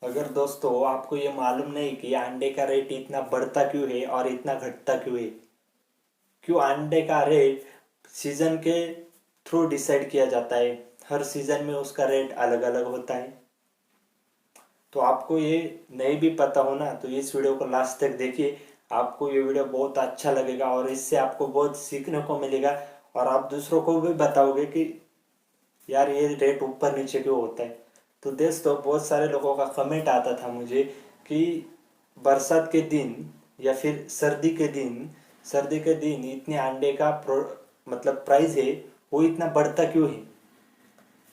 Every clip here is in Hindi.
अगर दोस्तों आपको ये मालूम नहीं कि अंडे का रेट इतना बढ़ता क्यों है और इतना घटता क्यों है, क्यों अंडे का रेट सीजन के थ्रू डिसाइड किया जाता है। हर सीजन में उसका रेट अलग अलग होता है। तो आपको ये नहीं भी पता हो ना तो इस वीडियो को लास्ट तक देखिए। आपको ये वीडियो बहुत अच्छा लगेगा और इससे आपको बहुत सीखने को मिलेगा। और आप दूसरों को भी बताओगे कि यार ये रेट ऊपर नीचे क्यों होता है। तो दोस्तों बहुत सारे लोगों का कमेंट आता था मुझे कि बरसात के दिन या फिर सर्दी के दिन इतने अंडे का मतलब प्राइस है वो इतना बढ़ता क्यों है।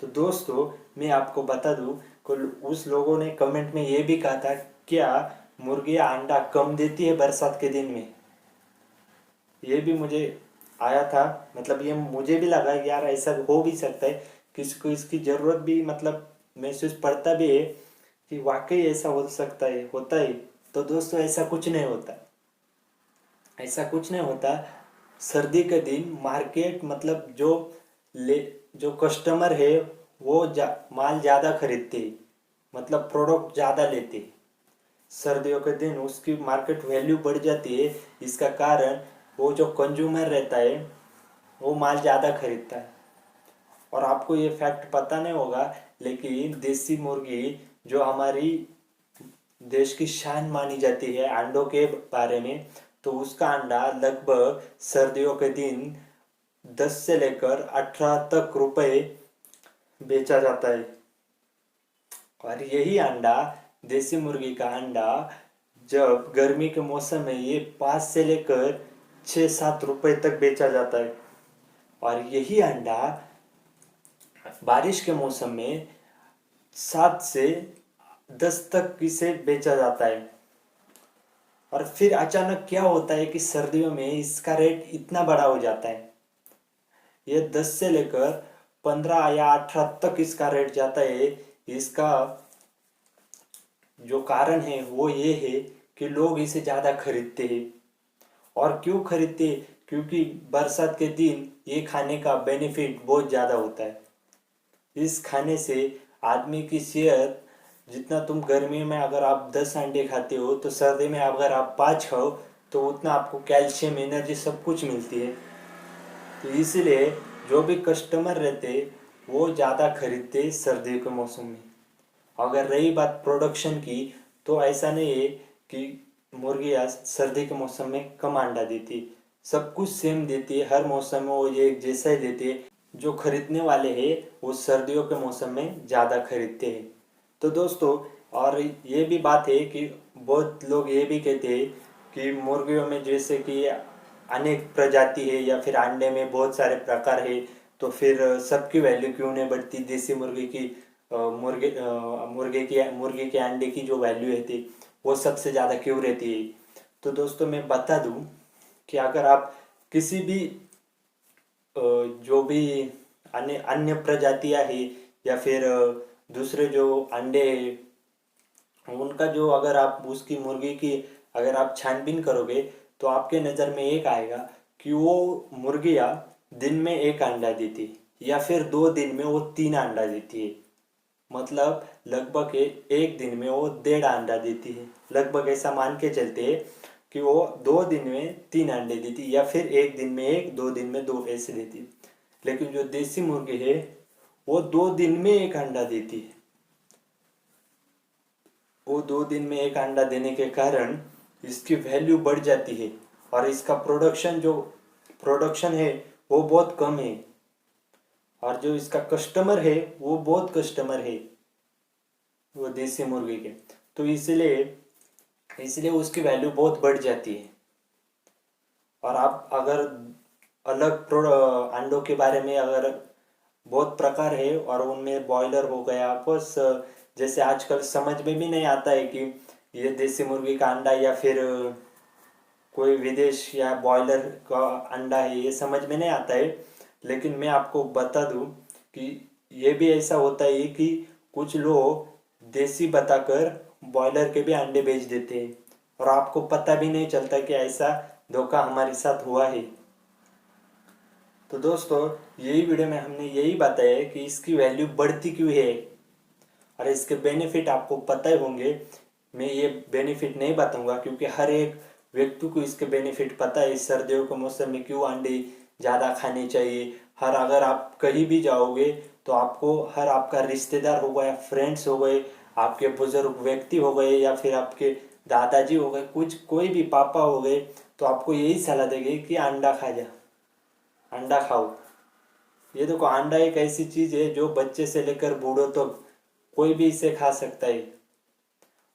तो दोस्तों मैं आपको बता दूं कि उस लोगों ने कमेंट में ये भी कहा था, क्या मुर्गियां अंडा कम देती है बरसात के दिन में। ये भी मुझे आया था, मतलब ये मुझे भी लगा कि यार ऐसा हो भी सकता है, किसी को इसकी ज़रूरत भी मतलब महसूस पड़ता भी है कि वाकई ऐसा हो सकता है, होता है। तो दोस्तों ऐसा कुछ नहीं होता, ऐसा कुछ नहीं होता। सर्दी के दिन मार्केट मतलब ले जो कस्टमर है वो माल ज़्यादा खरीदते हैं, मतलब प्रोडक्ट ज़्यादा लेते हैं। सर्दियों के दिन उसकी मार्केट वैल्यू बढ़ जाती है। इसका कारण वो जो कंज्यूमर रहता है वो माल ज़्यादा खरीदता है। और आपको ये फैक्ट पता नहीं होगा, लेकिन देसी मुर्गी जो हमारी देश की शान मानी जाती है अंडों के बारे में, तो उसका अंडा लगभग सर्दियों के दिन 10 से लेकर 18 तक रुपए बेचा जाता है। और यही अंडा, देसी मुर्गी का अंडा, जब गर्मी के मौसम में ये 5 से लेकर 6-7 रुपए तक बेचा जाता है। और यही अंडा बारिश के मौसम में 7 से 10 तक इसे बेचा जाता है। और फिर अचानक क्या होता है कि सर्दियों में इसका रेट इतना बड़ा हो जाता है। ये 10 से लेकर 15 या 18 तक इसका रेट जाता है। इसका जो कारण है वो ये है कि लोग इसे ज़्यादा खरीदते हैं। और क्यों खरीदते हैं? क्योंकि बरसात के दिन ये खाने का बेनिफिट बहुत ज़्यादा होता है। इस खाने से आदमी की सेहत, जितना तुम गर्मी में अगर आप 10 अंडे खाते हो तो सर्दी में अगर आप 5 खाओ तो उतना आपको कैल्शियम, एनर्जी सब कुछ मिलती है। तो इसलिए जो भी कस्टमर रहते वो ज़्यादा खरीदते सर्दी के मौसम में। अगर रही बात प्रोडक्शन की, तो ऐसा नहीं है कि मुर्गियाँ सर्दी के मौसम में कम अंडा देती, सब कुछ सेम देती है। हर मौसम में वो एक जैसा ही देती है। जो खरीदने वाले हैं वो सर्दियों के मौसम में ज़्यादा खरीदते हैं। तो दोस्तों, और ये भी बात है कि बहुत लोग ये भी कहते हैं कि मुर्गियों में जैसे कि अनेक प्रजाति है या फिर अंडे में बहुत सारे प्रकार है, तो फिर सबकी वैल्यू क्यों नहीं बढ़ती। देसी मुर्गी की मुर्गे के अंडे की जो वैल्यू रहती है वो सबसे ज़्यादा क्यों रहती है। तो दोस्तों मैं बता दूं कि अगर आप किसी भी जो भी अन्य अन्य प्रजातियां है या फिर दूसरे जो अंडे हैं उनका जो, अगर आप उसकी मुर्गी की अगर आप छानबीन करोगे तो आपके नज़र में एक आएगा कि वो मुर्गियाँ दिन में एक अंडा देती या फिर 2 दिन में वो 3 अंडा देती है। मतलब लगभग एक दिन में वो 1.5 अंडा देती है। लगभग ऐसा मान के चलते हैं कि वो 2 दिन में 3 अंडे देती या फिर एक दिन में एक, 2 दिन में दो, ऐसे देती है। लेकिन जो देसी मुर्गी है वो 2 दिन में एक अंडा देती है। वो 2 दिन में एक अंडा देने के कारण इसकी वैल्यू बढ़ जाती है। और इसका प्रोडक्शन है वो बहुत कम है। और जो इसका कस्टमर है वो बहुत कस्टमर है वो देसी मुर्गी के। तो इसलिए इसलिए उसकी वैल्यू बहुत बढ़ जाती है। और आप अगर अलग अंडों के बारे में, अगर बहुत प्रकार है और उनमें बॉयलर हो गया, बस जैसे आजकल समझ में भी नहीं आता है कि ये देसी मुर्गी का अंडा या फिर कोई विदेश या बॉयलर का अंडा है, ये समझ में नहीं आता है। लेकिन मैं आपको बता दूं कि ये भी ऐसा होता है कि कुछ लोग देसी बताकर बॉयलर के भी अंडे बेच देते हैं और आपको पता भी नहीं चलता कि ऐसा धोखा हमारे साथ हुआ है। तो दोस्तों यही वीडियो में हमने यही बताया है कि इसकी वैल्यू बढ़ती क्यों है। और इसके बेनिफिट आपको पता ही होंगे। मैं ये बेनिफिट नहीं बताऊंगा क्योंकि हर एक व्यक्ति को इसके बेनिफिट पता है। इस सर्दियों के मौसम में क्यों अंडे ज़्यादा खाने चाहिए। हर अगर आप कहीं भी जाओगे तो आपको हर आपका रिश्तेदार हो गया, फ्रेंड्स हो गए, आपके बुजुर्ग व्यक्ति हो गए, या फिर आपके दादाजी हो गए, कुछ कोई भी पापा हो गए, तो आपको यही सलाह देंगे कि अंडा खा जा, अंडा खाओ। ये देखो, अंडा एक ऐसी चीज़ है जो बच्चे से लेकर बूढ़ों तक तो कोई भी इसे खा सकता है।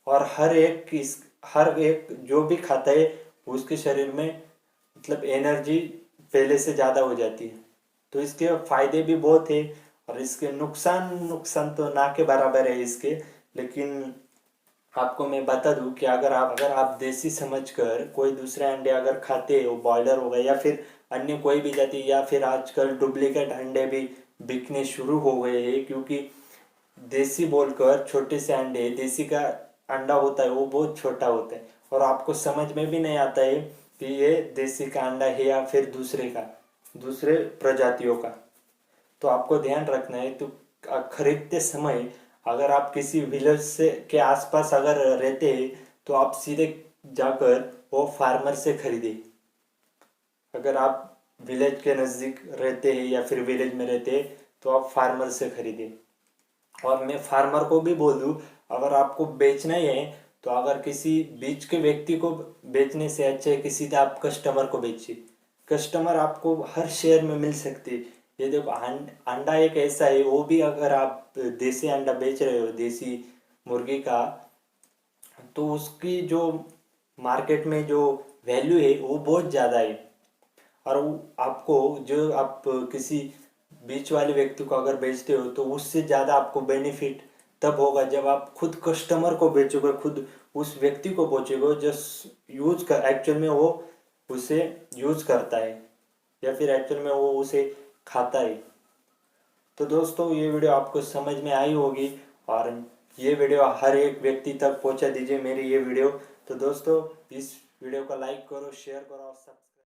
और हर एक जो भी खाता है उसके शरीर में मतलब एनर्जी पहले से ज़्यादा हो जाती है। तो इसके फायदे भी बहुत है और इसके नुकसान नुकसान तो ना के बराबर है इसके। लेकिन आपको मैं बता दूं कि अगर आप देसी समझकर कोई दूसरे अंडे अगर खाते हो, बॉयलर हो गए या फिर अन्य कोई भी जाति, या फिर आजकल डुप्लीकेट अंडे भी बिकने शुरू हो गए हैं, क्योंकि देसी बोलकर छोटे से अंडे, देसी का अंडा होता है वो बहुत छोटा होता है और आपको समझ में भी नहीं आता है कि ये देसी का अंडा है या फिर दूसरे प्रजातियों का। तो आपको ध्यान रखना है। तो खरीदते समय अगर आप किसी विलेज से के आसपास अगर रहते हैं तो आप सीधे जाकर वो फार्मर से खरीदें। अगर आप विलेज के नज़दीक रहते हैं या फिर विलेज में रहते हैं तो आप फार्मर से खरीदें। और मैं फार्मर को भी बोल दूँ, अगर आपको बेचना ही है तो अगर किसी बीच के व्यक्ति को बेचने से अच्छा है कि सीधा आप कस्टमर को बेचिए। कस्टमर आपको हर शहर में मिल सकते हैं। ये देखो, अंडा एक ऐसा है, वो भी अगर आप देसी अंडा बेच रहे हो, देसी मुर्गी का, तो उसकी जो मार्केट में जो वैल्यू है वो बहुत ज़्यादा है। और आपको जो आप किसी बीच वाले व्यक्ति को अगर बेचते हो तो उससे ज़्यादा आपको बेनिफिट तब होगा जब आप खुद कस्टमर को बेचोगे, खुद उस व्यक्ति को बेचोगे जो यूज कर एक्चुअल में वो उसे यूज करता है या फिर एक्चुअल में वो उसे खाता है। तो दोस्तों, ये वीडियो आपको समझ में आई होगी और ये वीडियो हर एक व्यक्ति तक पहुंचा दीजिए मेरी ये वीडियो। तो दोस्तों, इस वीडियो को लाइक करो, शेयर करो और सब्सक्राइब